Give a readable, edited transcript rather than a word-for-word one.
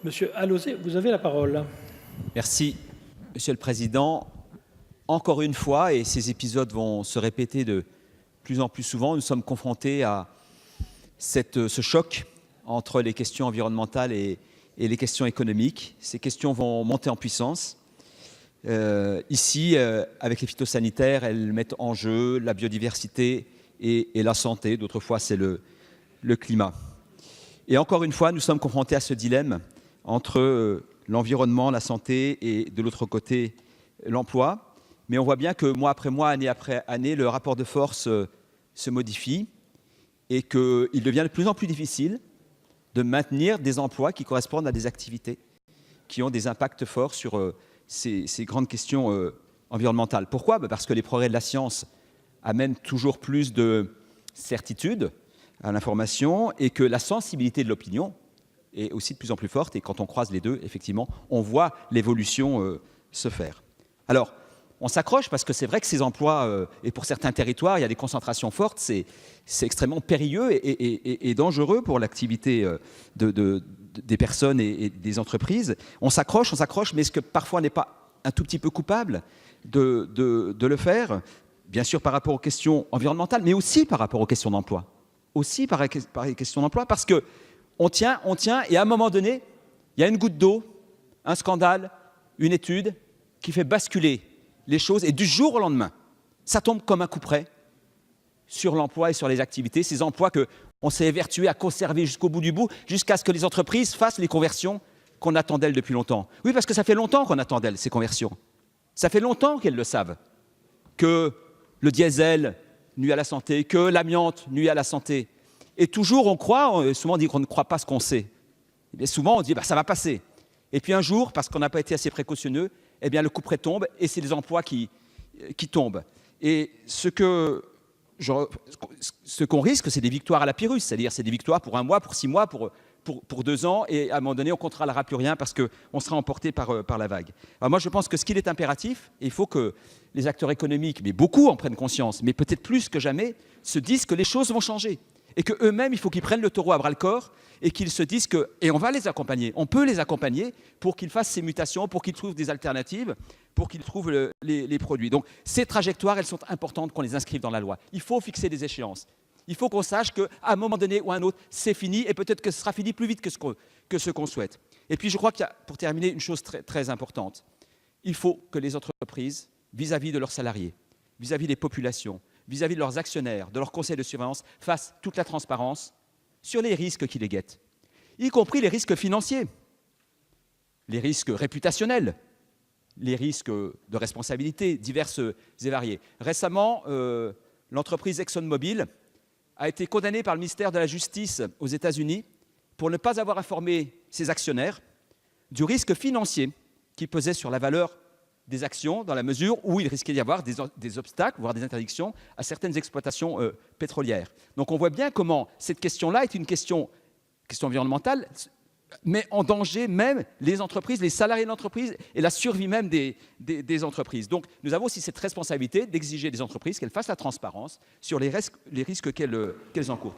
Monsieur Alauzet, vous avez la parole. Merci, Monsieur le Président. Encore une fois, et ces épisodes vont se répéter de plus en plus souvent, nous sommes confrontés à ce choc entre les questions environnementales et les questions économiques. Ces questions vont monter en puissance. Ici, avec les phytosanitaires, elles mettent en jeu la biodiversité et la santé. D'autres fois, c'est le climat. Et encore une fois, nous sommes confrontés à ce dilemme entre l'environnement, la santé et de l'autre côté, l'emploi. Mais on voit bien que mois après mois, année après année, le rapport de force se modifie et qu'il devient de plus en plus difficile de maintenir des emplois qui correspondent à des activités qui ont des impacts forts sur ces grandes questions environnementales. Pourquoi ? Parce que les progrès de la science amènent toujours plus de certitude à l'information et que la sensibilité de l'opinion est aussi de plus en plus forte. Et quand on croise les deux, effectivement, on voit l'évolution se faire. Alors, on s'accroche parce que c'est vrai que ces emplois, et pour certains territoires, il y a des concentrations fortes, c'est extrêmement périlleux et dangereux pour l'activité des personnes et des entreprises. On s'accroche, mais est-ce que parfois on n'est pas un tout petit peu coupable de le faire ? Bien sûr par rapport aux questions environnementales, mais aussi par rapport aux questions d'emploi. Aussi par les questions d'emploi, parce qu'on tient, et à un moment donné, il y a une goutte d'eau, un scandale, une étude qui fait basculer les choses, et du jour au lendemain, ça tombe comme un coup près sur l'emploi et sur les activités, ces emplois qu'on s'est évertué à conserver jusqu'au bout du bout, jusqu'à ce que les entreprises fassent les conversions qu'on attend d'elles depuis longtemps. Oui, parce que ça fait longtemps qu'on attend d'elles ces conversions. Ça fait longtemps qu'elles le savent, que le diesel nuit à la santé, que l'amiante nuit à la santé. Et toujours on croit, souvent on dit qu'on ne croit pas ce qu'on sait. Et souvent on dit ça va passer. Et puis un jour, parce qu'on n'a pas été assez précautionneux, eh bien le coup près tombe et c'est les emplois qui tombent. Et ce qu'on risque, c'est des victoires à la Pyrrhus, c'est-à-dire c'est des victoires pour 1 mois, pour 6 mois, pour 2 ans, et à un moment donné, on ne contrôlera plus rien parce qu'on sera emporté par la vague. Alors moi, je pense que ce qu'il est impératif, et il faut que les acteurs économiques, mais beaucoup en prennent conscience, mais peut-être plus que jamais, se disent que les choses vont changer. Et qu'eux-mêmes, il faut qu'ils prennent le taureau à bras-le-corps et qu'ils se disent que, et on va les accompagner, on peut les accompagner pour qu'ils fassent ces mutations, pour qu'ils trouvent des alternatives, pour qu'ils trouvent les produits. Donc ces trajectoires, elles sont importantes qu'on les inscrive dans la loi. Il faut fixer des échéances. Il faut qu'on sache qu'à un moment donné ou à un autre, c'est fini et peut-être que ce sera fini plus vite que ce qu'on souhaite. Et puis je crois qu'il y a, pour terminer, une chose très, très importante. Il faut que les entreprises, vis-à-vis de leurs salariés, vis-à-vis des populations, vis-à-vis de leurs actionnaires, de leurs conseils de surveillance, fassent toute la transparence sur les risques qui les guettent, y compris les risques financiers, les risques réputationnels, les risques de responsabilité diverses et variées. Récemment, l'entreprise ExxonMobil a été condamnée par le ministère de la Justice aux États-Unis pour ne pas avoir informé ses actionnaires du risque financier qui pesait sur la valeur des actions, dans la mesure où il risquait d'y avoir des obstacles, voire des interdictions à certaines exploitations pétrolières. Donc on voit bien comment cette question-là est une question environnementale, met en danger même les entreprises, les salariés de l'entreprise et la survie même des entreprises. Donc nous avons aussi cette responsabilité d'exiger des entreprises qu'elles fassent la transparence sur les risques qu'elles encourent.